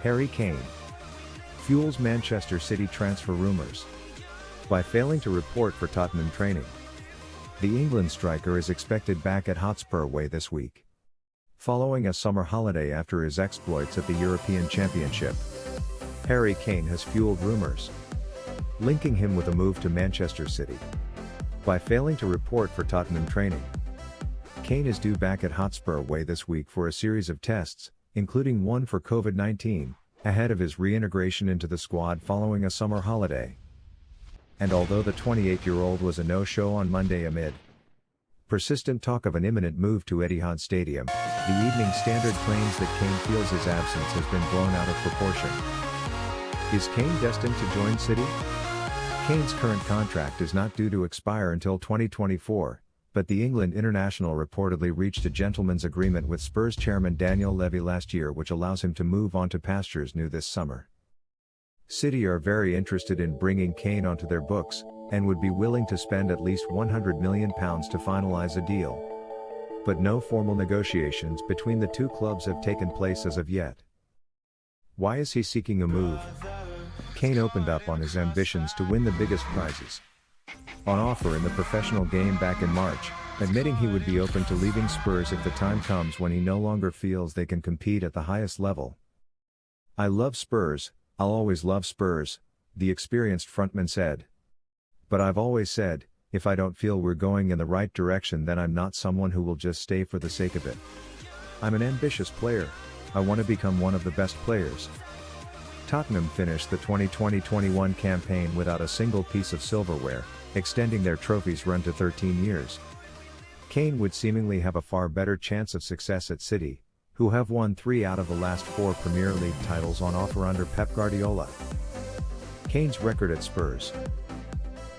Harry Kane fuels Manchester City transfer rumours by failing to report for Tottenham training. The England striker is expected back at Hotspur Way this week, following a summer holiday after his exploits at the European Championship. Harry Kane has fueled rumours linking him with a move to Manchester City by failing to report for Tottenham training. Kane is due back at Hotspur Way this week for a series of tests, including one for COVID-19, ahead of his reintegration into the squad following a summer holiday. And although the 28-year-old was a no-show on Monday amid persistent talk of an imminent move to Etihad Stadium, the Evening Standard claims that Kane feels his absence has been blown out of proportion. Is Kane destined to join City? Kane's current contract is not due to expire until 2024, but the England international reportedly reached a gentleman's agreement with Spurs chairman Daniel Levy last year, which allows him to move on to pastures new this summer. City are very interested in bringing Kane onto their books, and would be willing to spend at least £100 million to finalise a deal. But no formal negotiations between the two clubs have taken place as of yet. Why is he seeking a move? Kane opened up on his ambitions to win the biggest prizes on offer in the professional game back in March, admitting he would be open to leaving Spurs if the time comes when he no longer feels they can compete at the highest level. "I love Spurs, I'll always love Spurs," the experienced frontman said. "But I've always said, if I don't feel we're going in the right direction, then I'm not someone who will just stay for the sake of it. I'm an ambitious player. I want to become one of the best players." Tottenham finished the 2020-21 campaign without a single piece of silverware, extending their trophies run to 13 years. Kane would seemingly have a far better chance of success at City, who have won 3 out of the last 4 Premier League titles on offer under Pep Guardiola. Kane's record at Spurs.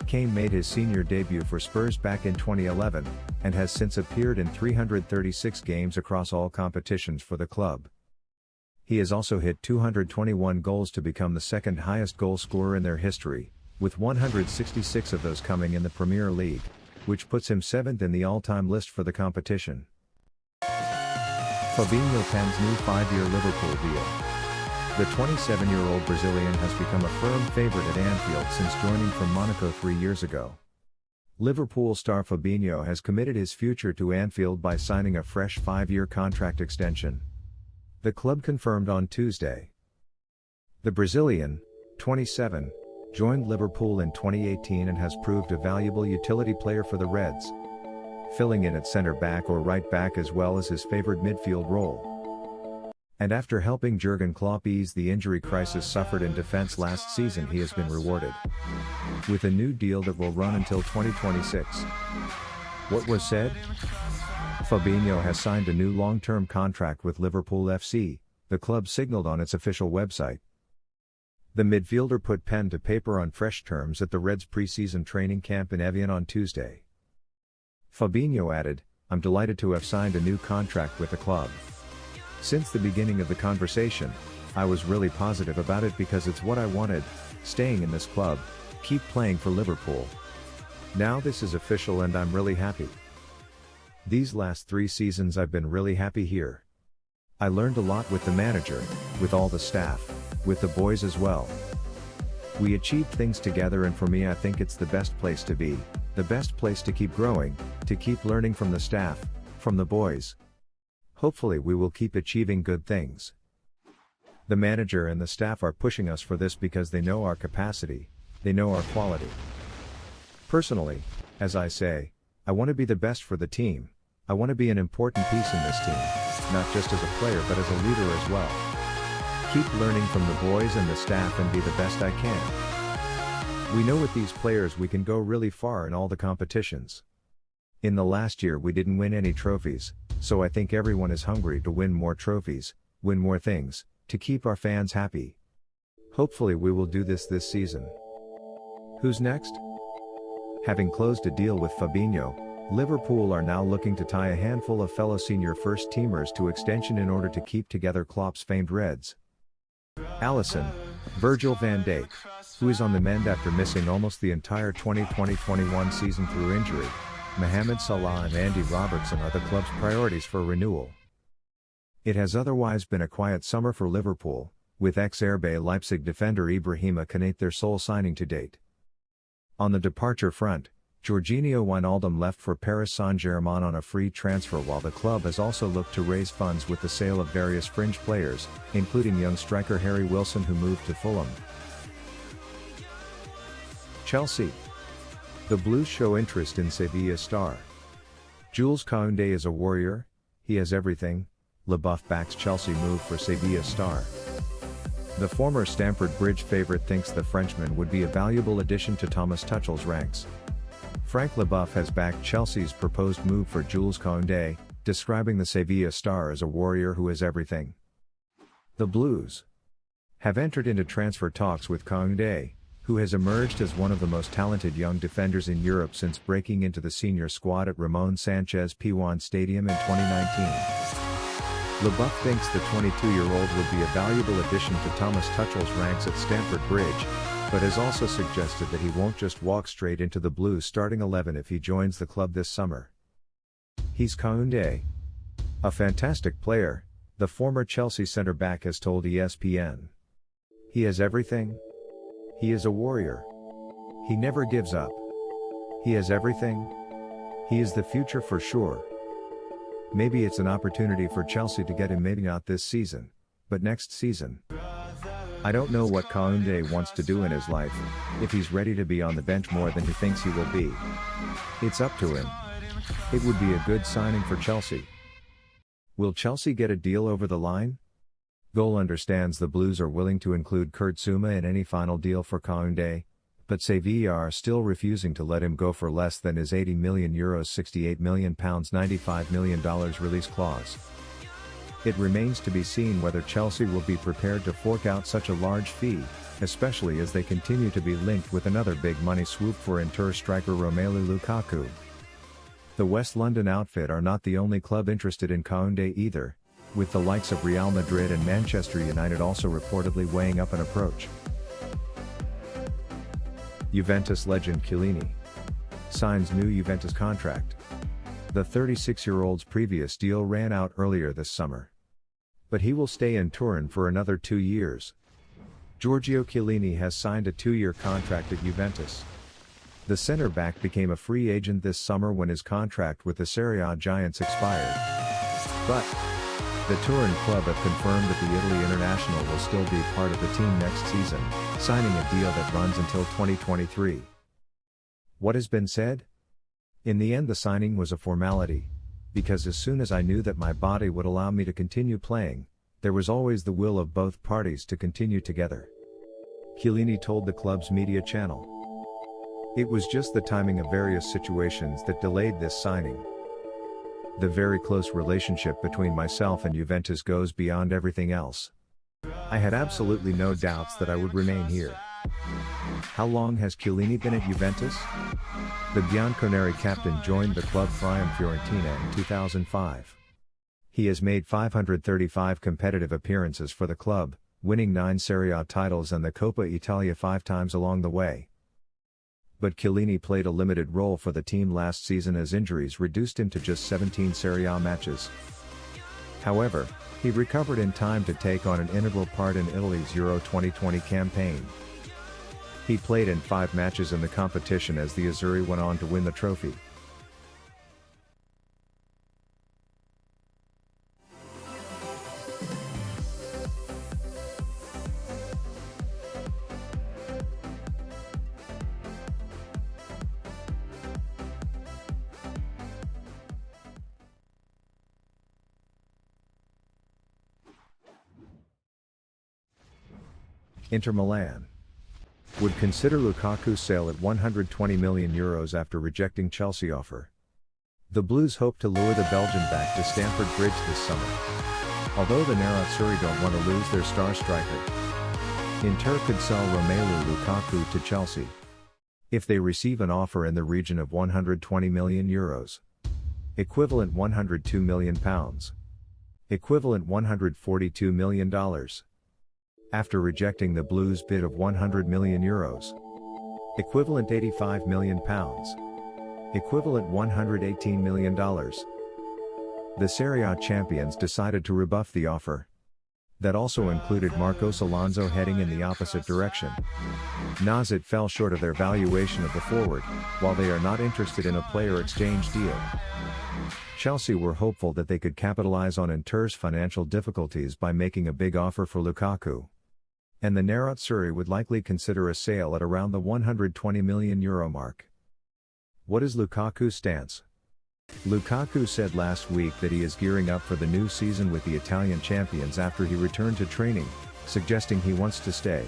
Kane made his senior debut for Spurs back in 2011, and has since appeared in 336 games across all competitions for the club. He has also hit 221 goals to become the second highest goal scorer in their history, with 166 of those coming in the Premier League, which puts him 7th in the all-time list for the competition. Fabinho pens new 5-year Liverpool deal. The 27-year-old Brazilian has become a firm favourite at Anfield since joining from Monaco 3 years ago. Liverpool star Fabinho has committed his future to Anfield by signing a fresh 5-year contract extension, the club confirmed on Tuesday. The Brazilian, 27, joined Liverpool in 2018 and has proved a valuable utility player for the Reds, filling in at centre-back or right-back as well as his favoured midfield role. And after helping Jurgen Klopp ease the injury crisis suffered in defence last season, he has been rewarded with a new deal that will run until 2026. What was said? Fabinho has signed a new long-term contract with Liverpool FC, the club signalled on its official website. The midfielder put pen to paper on fresh terms at the Reds' pre-season training camp in Evian on Tuesday. Fabinho added, "I'm delighted to have signed a new contract with the club. Since the beginning of the conversation, I was really positive about it because it's what I wanted, staying in this club, keep playing for Liverpool. Now this is official and I'm really happy. These last 3 seasons I've been really happy here. I learned a lot with the manager, with all the staff, with the boys as well. We achieved things together, and for me I think it's the best place to be, the best place to keep growing, to keep learning from the staff, from the boys. Hopefully we will keep achieving good things. The manager and the staff are pushing us for this because they know our capacity, they know our quality. Personally, as I say, I want to be the best for the team. I want to be an important piece in this team, not just as a player but as a leader as well. Keep learning from the boys and the staff and be the best I can. We know with these players we can go really far in all the competitions. In the last year we didn't win any trophies, so I think everyone is hungry to win more trophies, win more things, to keep our fans happy. Hopefully we will do this season." Who's next? Having closed a deal with Fabinho, Liverpool are now looking to tie a handful of fellow senior first-teamers to extension in order to keep together Klopp's famed Reds. Alisson, Virgil van Dijk, who is on the mend after missing almost the entire 2020-21 season through injury, Mohamed Salah and Andy Robertson are the club's priorities for renewal. It has otherwise been a quiet summer for Liverpool, with ex-RB Leipzig defender Ibrahima Konate their sole signing to date. On the departure front, Georginio Wijnaldum left for Paris Saint-Germain on a free transfer, while the club has also looked to raise funds with the sale of various fringe players, including young striker Harry Wilson, who moved to Fulham. Chelsea. The Blues show interest in Sevilla star Jules Koundé is a warrior, he has everything. LeBuff backs Chelsea move for Sevilla star. The former Stamford Bridge favourite thinks the Frenchman would be a valuable addition to Thomas Tuchel's ranks. Frank LeBuff has backed Chelsea's proposed move for Jules Koundé, describing the Sevilla star as a warrior who has everything. The Blues have entered into transfer talks with Koundé, who has emerged as one of the most talented young defenders in Europe since breaking into the senior squad at Ramon Sanchez Pizjuan Stadium in 2019. LeBuff thinks the 22-year-old would be a valuable addition to Thomas Tuchel's ranks at Stamford Bridge, but has also suggested that he won't just walk straight into the Blues starting 11 if he joins the club this summer. He's Koundé, a fantastic player, the former Chelsea centre-back has told ESPN. He has everything. He is a warrior. He never gives up. He has everything. He is the future for sure. Maybe it's an opportunity for Chelsea to get him, maybe not this season, but next season. I don't know what Koundé wants to do in his life, if he's ready to be on the bench more than he thinks he will be. It's up to him. It would be a good signing for Chelsea. Will Chelsea get a deal over the line? Goal understands the Blues are willing to include Kurt Zouma in any final deal for Koundé, but Sevilla are still refusing to let him go for less than his €80 million £68 million $95 million release clause. It remains to be seen whether Chelsea will be prepared to fork out such a large fee, especially as they continue to be linked with another big money swoop for Inter striker Romelu Lukaku. The West London outfit are not the only club interested in Koundé either, with the likes of Real Madrid and Manchester United also reportedly weighing up an approach. Juventus legend Chiellini signs new Juventus contract. The 36-year-old's previous deal ran out earlier this summer, but he will stay in Turin for another 2 years. Giorgio Chiellini has signed a 2-year contract at Juventus. The centre-back became a free agent this summer when his contract with the Serie A giants expired. But the Turin club have confirmed that the Italy international will still be part of the team next season, signing a deal that runs until 2023. What has been said? In the end, the signing was a formality, because as soon as I knew that my body would allow me to continue playing, there was always the will of both parties to continue together. Chiellini told the club's media channel. It was just the timing of various situations that delayed this signing. The very close relationship between myself and Juventus goes beyond everything else. I had absolutely no doubts that I would remain here. How long has Chiellini been at Juventus? The Bianconeri captain joined the club from Fiorentina in 2005. He has made 535 competitive appearances for the club, winning 9 Serie A titles and the Coppa Italia 5 times along the way. But Chiellini played a limited role for the team last season as injuries reduced him to just 17 Serie A matches. However, he recovered in time to take on an integral part in Italy's Euro 2020 campaign. He played in 5 matches in the competition as the Azzurri went on to win the trophy. Inter Milan would consider Lukaku's sale at €120 million after rejecting Chelsea offer. The Blues hope to lure the Belgian back to Stamford Bridge this summer. Although the Nerazzurri don't want to lose their star striker, Inter could sell Romelu Lukaku to Chelsea if they receive an offer in the region of €120 million, equivalent £102 million, equivalent $142 million. After rejecting the Blues' bid of €100 million, equivalent £85 million, equivalent $118 million. The Serie A champions decided to rebuff the offer. That also included Marcos Alonso heading in the opposite direction. Nas it fell short of their valuation of the forward, while they are not interested in a player exchange deal. Chelsea were hopeful that they could capitalize on Inter's financial difficulties by making a big offer for Lukaku. And the Nerazzurri would likely consider a sale at around the €120 million mark. What is Lukaku's stance? Lukaku said last week that he is gearing up for the new season with the Italian champions after he returned to training, suggesting he wants to stay.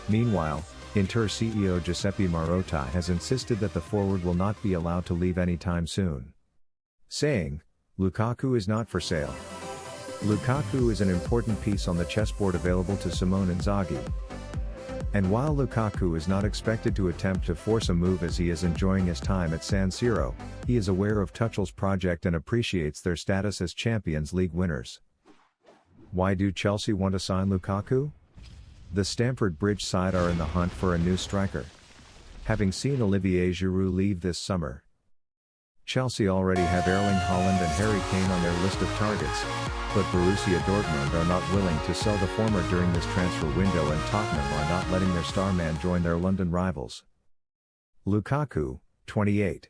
Meanwhile, Inter CEO Giuseppe Marotta has insisted that the forward will not be allowed to leave anytime soon, saying, "Lukaku is not for sale." Lukaku is an important piece on the chessboard available to Simone Inzaghi. And while Lukaku is not expected to attempt to force a move as he is enjoying his time at San Siro, he is aware of Tuchel's project and appreciates their status as Champions League winners. Why do Chelsea want to sign Lukaku? The Stamford Bridge side are in the hunt for a new striker, having seen Olivier Giroud leave this summer. Chelsea already have Erling Haaland and Harry Kane on their list of targets, but Borussia Dortmund are not willing to sell the former during this transfer window, and Tottenham are not letting their star man join their London rivals. Lukaku, 28,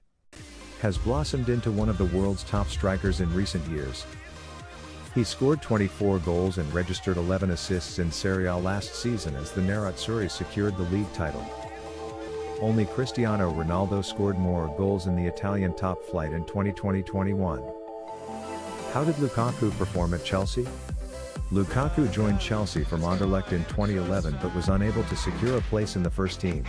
has blossomed into one of the world's top strikers in recent years. He scored 24 goals and registered 11 assists in Serie A last season as the Nerazzurri secured the league title. Only Cristiano Ronaldo scored more goals in the Italian top flight in 2020-21. How did Lukaku perform at Chelsea? Lukaku joined Chelsea from Anderlecht in 2011 but was unable to secure a place in the first team.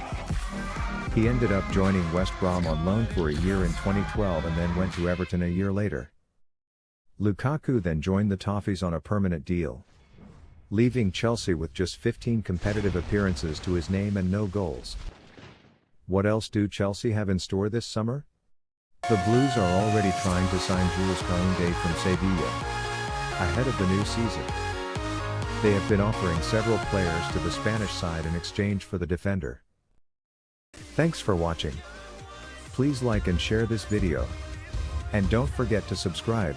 He ended up joining West Brom on loan for a year in 2012 and then went to Everton a year later. Lukaku then joined the Toffees on a permanent deal, leaving Chelsea with just 15 competitive appearances to his name and no goals. What else do Chelsea have in store this summer? The Blues are already trying to sign Jules Koundé from Sevilla ahead of the new season. They have been offering several players to the Spanish side in exchange for the defender. Thanks for watching. Please like and share this video. And don't forget to subscribe.